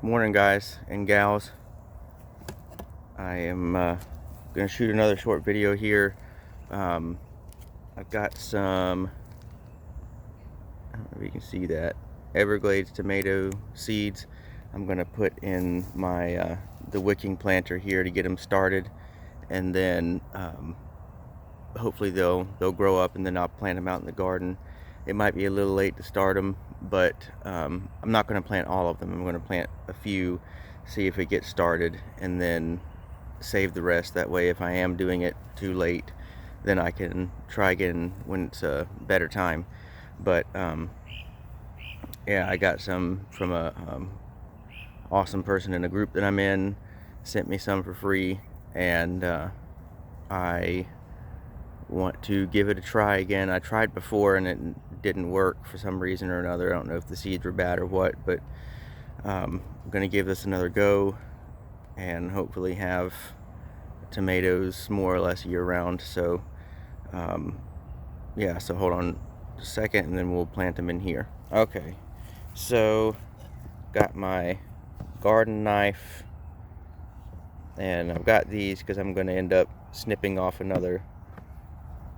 Morning, guys and gals. I am gonna shoot another short video here. I've got some, I don't know if you can see that, Everglades tomato seeds. I'm gonna put in my the wicking planter here to get them started, and then hopefully they'll grow up, and then I'll plant them out in the garden. It might be a little late to start them, but I'm not going to plant all of them. I'm going to plant a few, see if it gets started, and then save the rest. That way, if I am doing it too late, then I can try again when it's a better time. But yeah, I got some from a awesome person in a group that I'm in, sent me some for free, and I want to give it a try again. I tried before and it didn't work for some reason or another. I don't know if the seeds were bad or what, but I'm gonna give this another go and hopefully have tomatoes more or less year round. So yeah, so hold on a second and then we'll plant them in here. Okay, so got my garden knife, and I've got these because I'm going to end up snipping off another.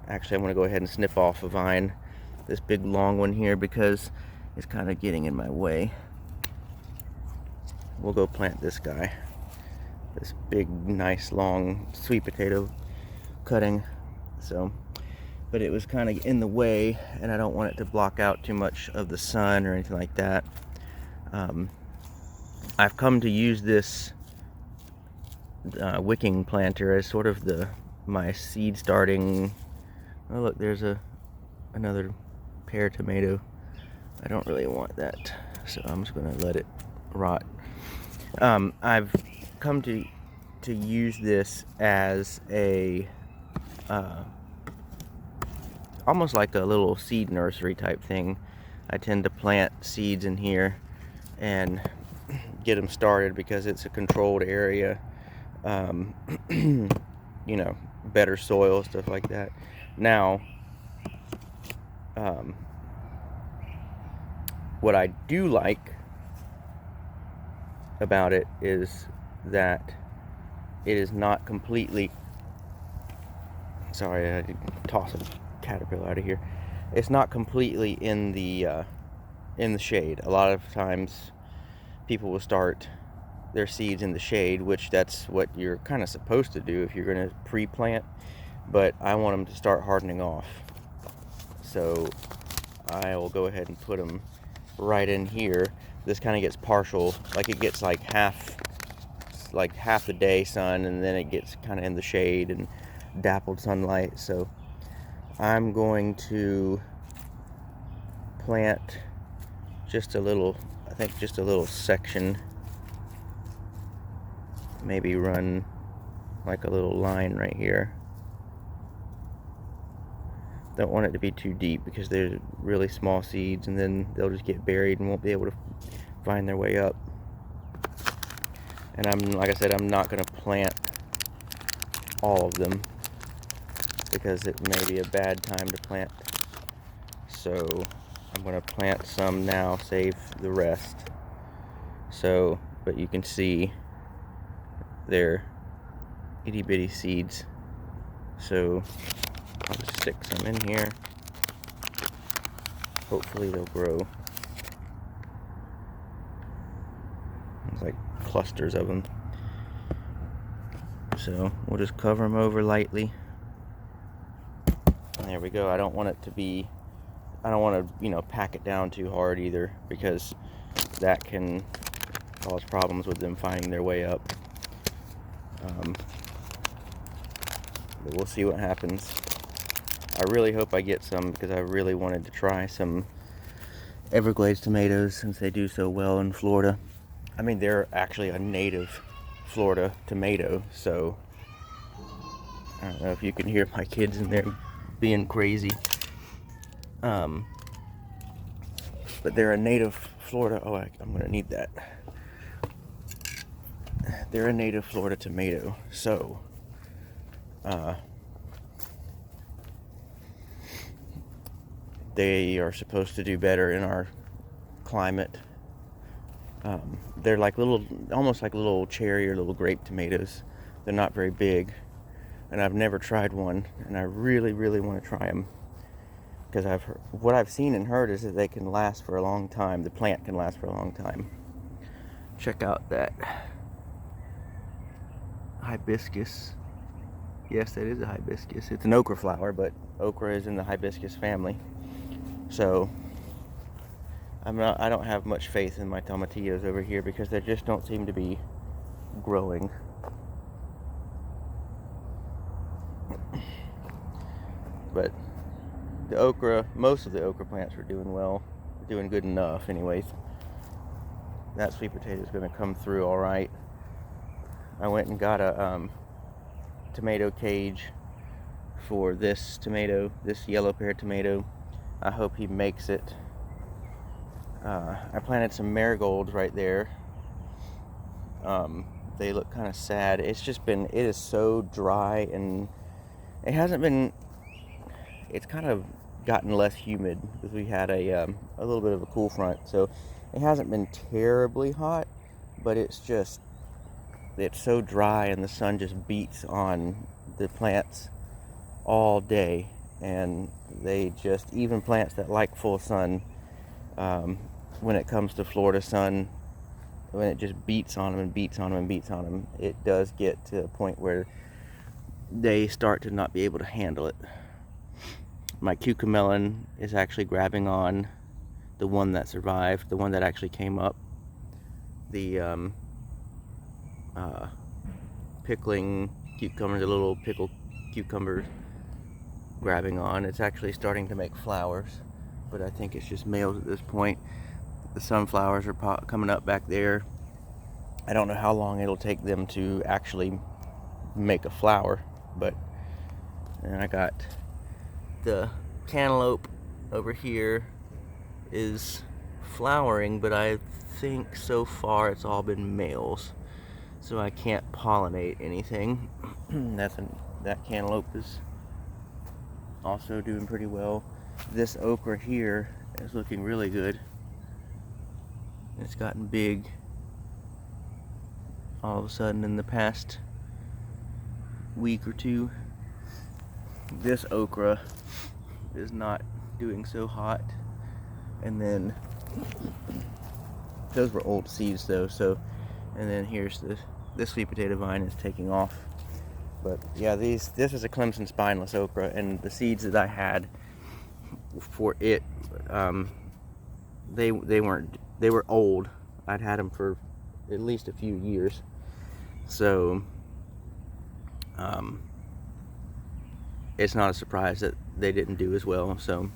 Actually, I'm going to go ahead and snip off a vine, this big long one here, because it's kind of getting in my way. We'll go plant this guy, this big, nice, long sweet potato cutting. So, but it was kind of in the way, and I don't want it to block out too much of the sun or anything like that. I've come to use this wicking planter as sort of my seed starting. Oh look, there's another pear tomato. I don't really want that, so I'm just gonna let it rot. I've come to use this as a almost like a little seed nursery type thing. I tend to plant seeds in here and get them started because it's a controlled area. You know, better soil, stuff like that. Now, what I do like about it is that it is not completely, sorry, I did toss a caterpillar out of here. It's not completely in the shade. A lot of times people will start their seeds in the shade, which that's what you're kind of supposed to do if you're going to pre-plant, but I want them to start hardening off. So I will go ahead and put them right in here. This kind of gets partial, like it gets like half the day sun, and then it gets kind of in the shade and dappled sunlight. So I'm going to plant just a little, I think just a little section, maybe run like a little line right here. Don't want it to be too deep because they're really small seeds, and then they'll just get buried and won't be able to find their way up. And like I said, I'm not going to plant all of them because it may be a bad time to plant. So I'm going to plant some now, save the rest. So, but you can see they're itty bitty seeds. So I'll just stick some in here. Hopefully they'll grow. It's like clusters of them. So we'll just cover them over lightly. And there we go. I don't want it to be, I don't want to, you know, pack it down too hard either, because that can cause problems with them finding their way up. But we'll see what happens. I really hope I get some, because I really wanted to try some Everglades tomatoes since they do so well in Florida. I mean, they're actually a native Florida tomato, so I don't know if you can hear my kids in there being crazy. But they're a native Florida, oh, I'm gonna need that. They're a native Florida tomato, so they are supposed to do better in our climate. They're like almost like little cherry or little grape tomatoes. They're not very big, and I've never tried one, and I really, really want to try them, because what I've seen and heard is that they can last for a long time. The plant can last for a long time. Check out that hibiscus. Yes, that is a hibiscus. It's an okra flower, but okra is in the hibiscus family. So I don't have much faith in my tomatillos over here, because they just don't seem to be growing. But the okra, most of the okra plants are doing well, doing good enough anyways. That sweet potato is going to come through all right. I went and got a tomato cage for this tomato, this yellow pear tomato. I hope he makes it. I planted some marigolds right there. They look kind of sad. It is so dry, and it hasn't been, it's kind of gotten less humid, because we had a little bit of a cool front, so it hasn't been terribly hot, but it's so dry, and the sun just beats on the plants all day, and even plants that like full sun, when it comes to Florida sun, when it just beats on them and beats on them and beats on them, it does get to a point where they start to not be able to handle it. My cucamelon is actually grabbing on the one that survived, the one that actually came up. The pickling cucumbers, the little pickled cucumbers, grabbing on. It's actually starting to make flowers, but I think it's just males at this point. The sunflowers are coming up back there. I don't know how long it'll take them to actually make a flower, and I got the cantaloupe over here is flowering, but I think so far it's all been males, so I can't pollinate anything. That cantaloupe is also doing pretty well. This okra here is looking really good. It's gotten big all of a sudden in the past week or two. This okra is not doing so hot, and then those were old seeds though, and then here's this sweet potato vine is taking off. But yeah, this is a Clemson spineless okra, and the seeds that I had for it, they were old. I'd had them for at least a few years, so it's not a surprise that they didn't do as well. So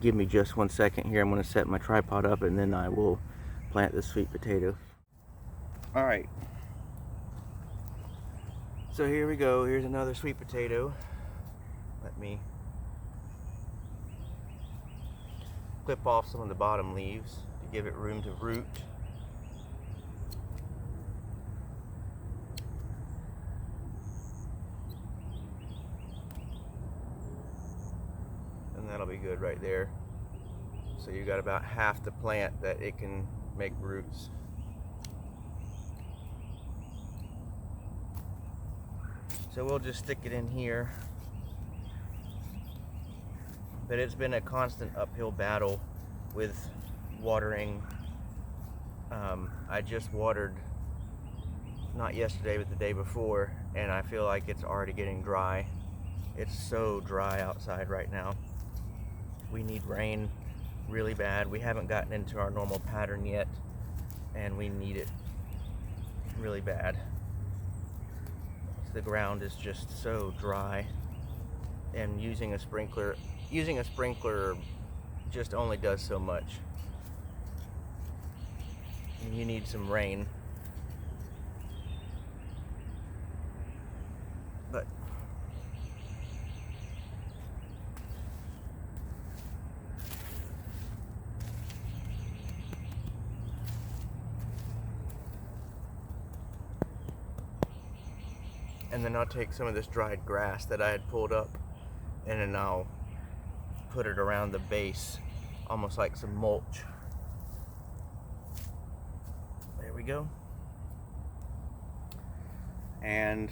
give me just 1 second here. I'm going to set my tripod up, and then I will plant this sweet potato. All right, so here we go. Here's another sweet potato. Let me clip off some of the bottom leaves to give it room to root. And that'll be good right there. So you got about half the plant that it can make roots. So we'll just stick it in here. But it's been a constant uphill battle with watering. I just watered, not yesterday, but the day before, and I feel like it's already getting dry. It's so dry outside right now. We need rain really bad. We haven't gotten into our normal pattern yet, and we need it really bad. The ground is just so dry, and using a sprinkler just only does so much. And you need some rain. But and then I'll take some of this dried grass that I had pulled up, and then I'll put it around the base, almost like some mulch. we go. And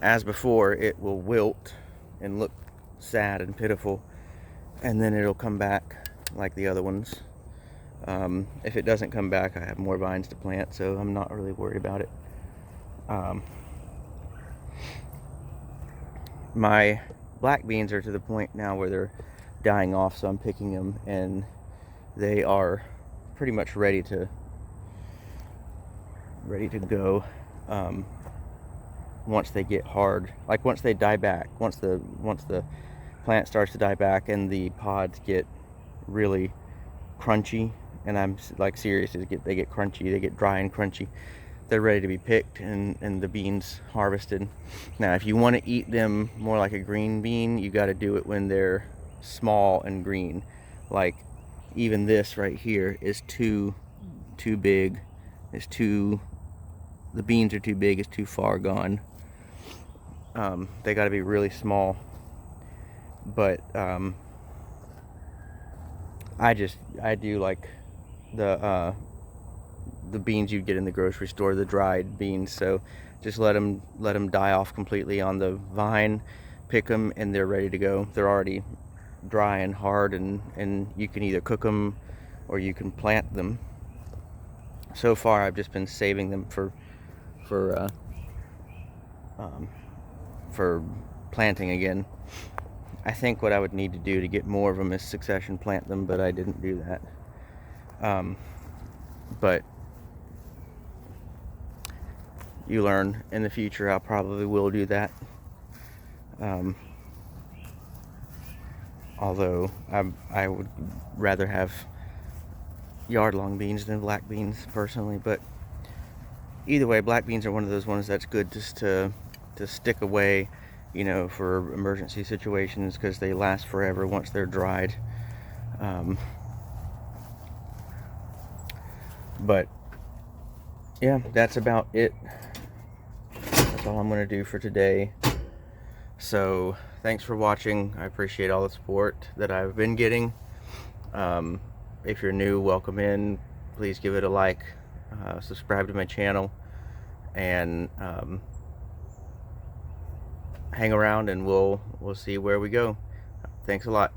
as before, it will wilt and look sad and pitiful, and then it'll come back like the other ones. If it doesn't come back, I have more vines to plant, so I'm not really worried about it. My black beans are to the point now where they're dying off, so I'm picking them, and they are pretty much ready to go. Once they get hard, like once they die back, once the plant starts to die back and the pods get really crunchy, and I'm like serious, they get crunchy, they get dry and crunchy, they're ready to be picked and the beans harvested. Now, if you want to eat them more like a green bean, you got to do it when they're small and green. Like even this right here is too big. The beans are too big, it's too far gone. They got to be really small. But I do like the beans you get in the grocery store, the dried beans. So just let them die off completely on the vine, pick them, and they're ready to go. They're already dry and hard, and you can either cook them or you can plant them. So far I've just been saving them for planting again. I think what I would need to do to get more of them is succession plant them, but I didn't do that. But you learn in the future. I probably will do that. Although I would rather have yard-long beans than black beans personally. But either way, black beans are one of those ones that's good just to stick away, you know, for emergency situations, because they last forever once they're dried. But yeah, that's about it. That's all I'm going to do for today. So thanks for watching. I appreciate all the support that I've been getting. If you're new, welcome in. Please give it a like, subscribe to my channel, and hang around, and we'll see where we go. Thanks a lot.